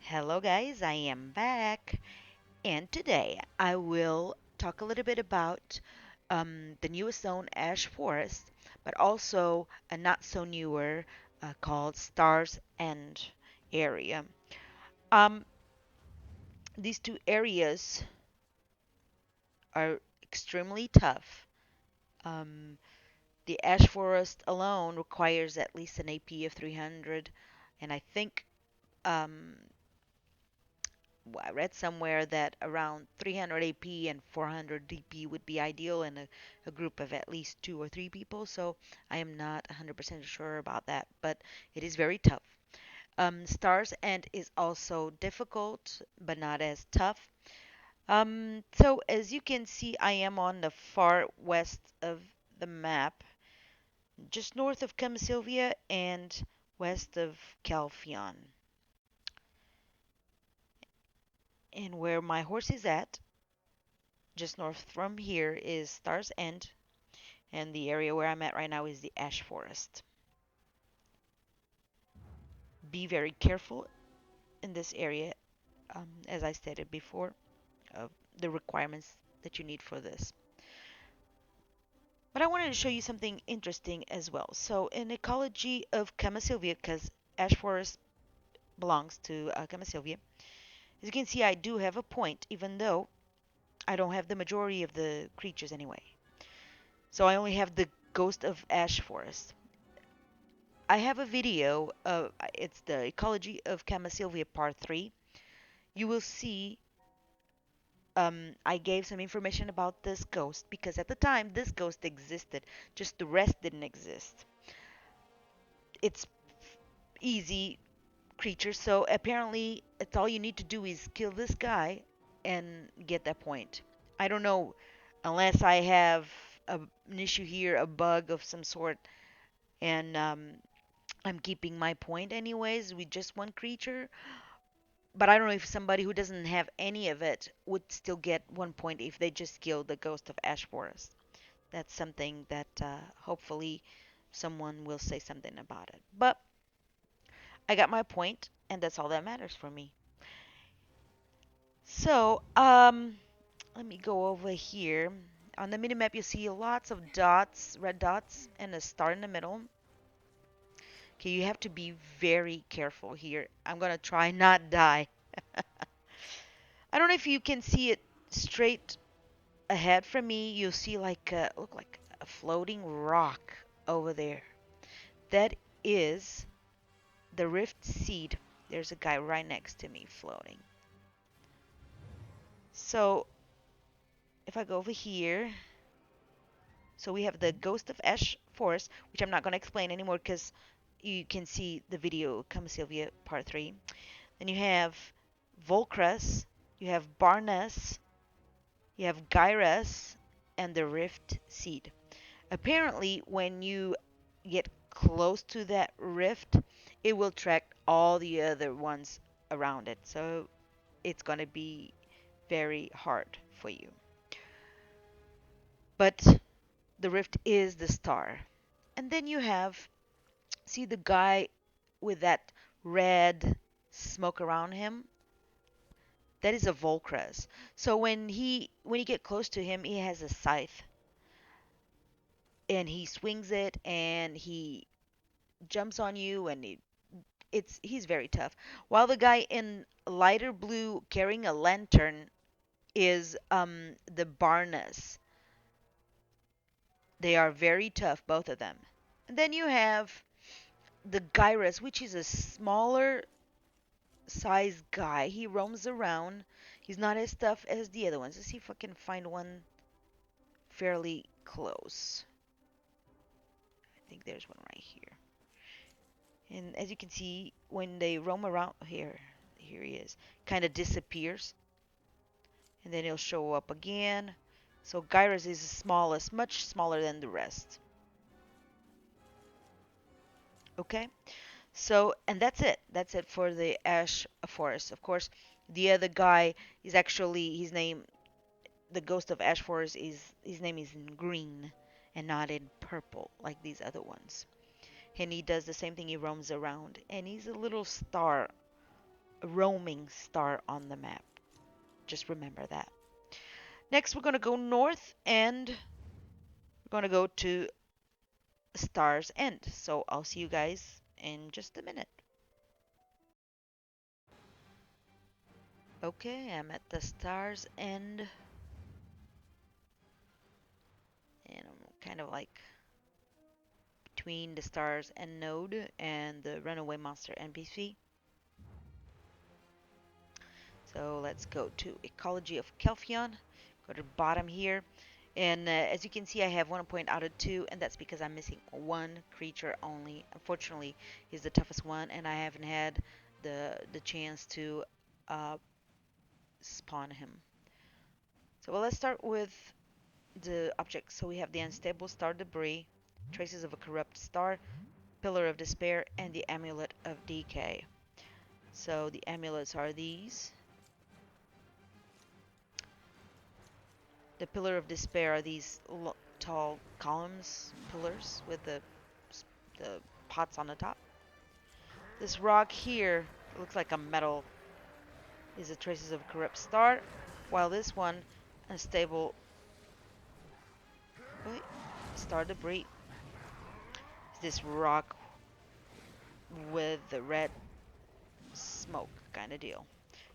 Hello, guys, I am back, and today I will talk a little bit about the newest zone, Ash Forest, but also a not so newer called Stars End area. Um, these two areas are extremely tough. Um, the Ash Forest alone requires at least an AP of 300, and I think um, I read somewhere that around 300 AP and 400 DP would be ideal in a group of at least two or three people. So I am not 100% sure about that, but it is very tough. Stars End is also difficult, but not as tough. So as you can see, I am on the far west of the map, just north of Camisylvia and west of Calphion. And where my horse is at, just north from here, is Stars End, and the area where I'm at right now is the Ash Forest. Be very careful in this area, as I stated before, of the requirements that you need for this. But I wanted to show you something interesting as well. So in Ecology of Camisylvia, because Ash Forest belongs to Camisylvia, as you can see, I do have a point, even though I don't have the majority of the creatures anyway. So I only have the Ghost of Ash Forest. I have a video of it's the Ecology of Camisylvia Part 3. You will see I gave some information about this ghost because at the time this ghost existed, just the rest didn't exist. It's easy creature, so apparently it's all you need to do is kill this guy and get that point. I don't know unless I have an issue here, a bug of some sort, and I'm keeping my point anyways with just one creature. But I don't know if somebody who doesn't have any of it would still get 1 point if they just killed the ghost of Ash Forest. That's something that hopefully someone will say something about it. But I got my point, and that's all that matters for me. So, let me go over here. On the minimap, you see lots of dots, red dots, and a star in the middle. Okay, you have to be very careful here. I'm gonna try not die. I don't know if you can see it straight ahead from me. You'll see like look like a floating rock over there. That is the Rift Seed. There's a guy right next to me floating. So if I go over here, so we have the Ghost of Ash Forest, which I'm not going to explain anymore because you can see the video, Come Sylvia Part 3. Then you have Volkras, you have Barnas, you have Gairas, and the Rift Seed. Apparently, when you get close to that rift, it will track all the other ones around it. So it's going to be very hard for you. But the rift is the star. And then you have, see the guy with that red smoke around him? That is a Volkras. So when you get close to him, he has a scythe and he swings it and he jumps on you and he's very tough. While the guy in lighter blue carrying a lantern is the Barnas. They are very tough, both of them. And then you have the Gairas, which is a smaller size guy. He roams around. He's not as tough as the other ones. Let's see if I can find one fairly close. I think there's one right here. And as you can see, when they roam around here he is, kind of disappears, and then he'll show up again. So Gairas is the smallest, much smaller than the rest. Okay, so and that's it. That's it for the Ash Forest. Of course, the other guy is actually his name. The Ghost of Ash Forest is his name is in green and not in purple like these other ones. And he does the same thing. He roams around, and he's a little star a roaming star on the map. Just remember that. Next, we're going to go north and we're going to go to Star's End. So I'll see you guys in just a minute. Okay, I'm at the Star's End. And I'm kind of like between the Star's End node and the Runaway Monster NPC. So let's go to Ecology of Kelfion. Go to the bottom here. And as you can see, I have 1 point out of 2, and that's because I'm missing one creature only. Unfortunately, he's the toughest one, and I haven't had the chance to uh, spawn him. So well, let's start with the objects. So we have the Unstable Star Debris, Traces of a Corrupt Star, Pillar of Despair, and the Amulet of Decay. So the amulets are these. The Pillar of Despair are these tall columns, pillars with the pots on the top. This rock here looks like a metal, is the Traces of a Corrupt Star, while this one, Unstable Star Debris, is this rock with the red smoke kind of deal.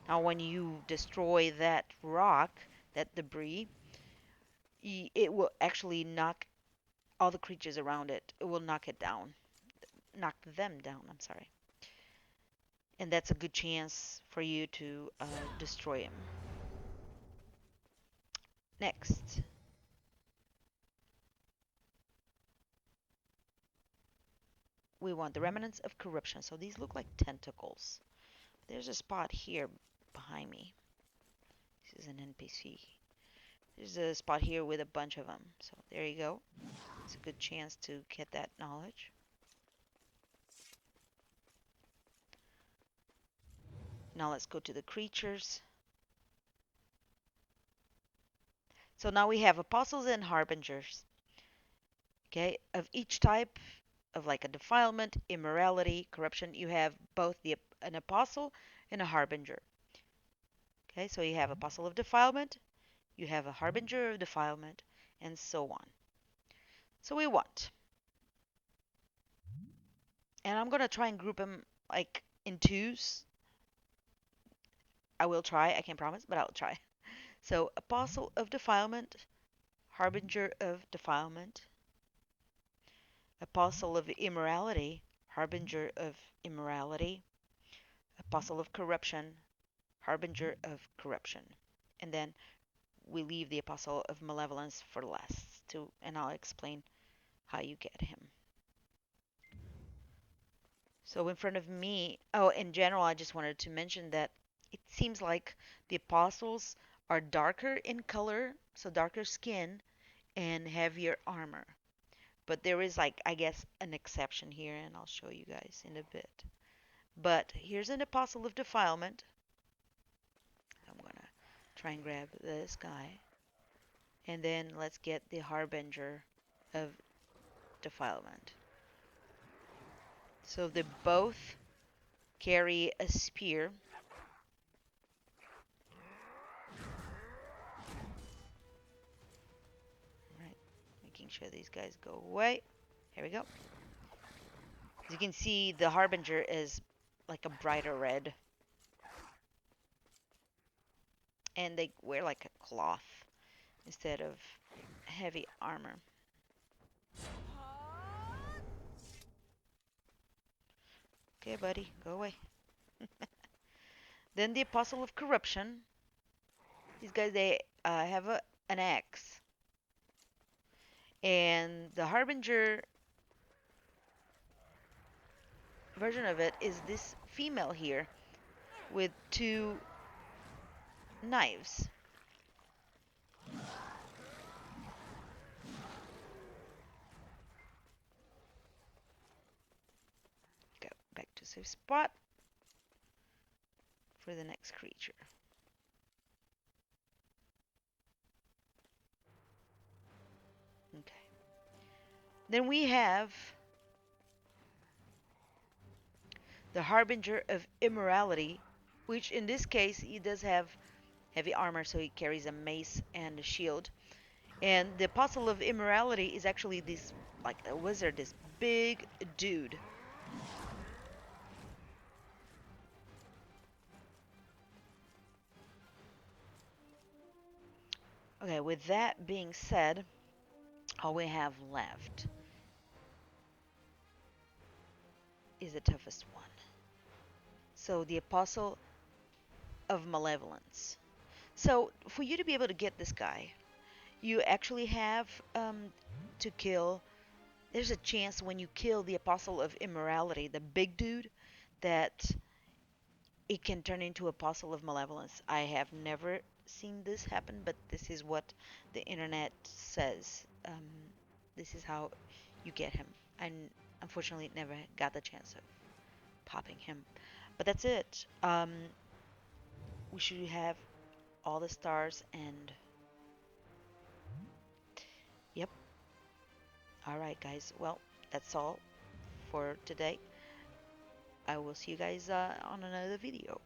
Now when you destroy that rock, that debris, it will actually knock all the creatures around it. It will knock it down. Knock them down, I'm sorry. And that's a good chance for you to destroy him. Next. We want the Remnants of Corruption. So these look like tentacles. There's a spot here behind me. This is an NPC. There's a spot here with a bunch of them. So there you go. It's a good chance to get that knowledge. Now let's go to the creatures. So now we have apostles and harbingers. Okay, of each type of like a defilement, immorality, corruption, you have both an apostle and a harbinger. Okay, so you have apostle of defilement, you have a harbinger of defilement, and so on. So we want, and I'm gonna try and group them like in twos. I will try. I can't promise, but I'll try. So apostle of defilement, harbinger of defilement, apostle of immorality, harbinger of immorality, apostle of corruption, harbinger of corruption. And then we leave the apostle of malevolence for last too, and I'll explain how you get him. So in front of me, oh, in general, I just wanted to mention that it seems like the apostles are darker in color, so darker skin and heavier armor. But there is like, I guess, an exception here, and I'll show you guys in a bit. But here's an apostle of defilement. I'm gonna try and grab this guy. And then let's get the harbinger of defilement. So they both carry a spear. Right, making sure these guys go away. Here we go. As you can see, the harbinger is like a brighter red. And they wear like a cloth instead of heavy armor. Okay, buddy, go away. Then the apostle of corruption. These guys, they have an axe. And the harbinger version of it is this female here with two knives. Go back to safe spot for the next creature. Okay. Then we have the harbinger of immorality, which in this case he does have heavy armor, so he carries a mace and a shield. And the Apostle of Immorality is actually this, like a wizard, this big dude. Okay, with that being said, all we have left is the toughest one. So the Apostle of Malevolence. So for you to be able to get this guy, you actually have to kill. There's a chance when you kill the Apostle of Immorality, the big dude, that it can turn into Apostle of Malevolence. I have never seen this happen, but this is what the internet says. This is how you get him. And unfortunately, never got the chance of popping him. But that's it. We should have all the stars and yep. All right, guys. Well, that's all for today. I will see you guys on another video.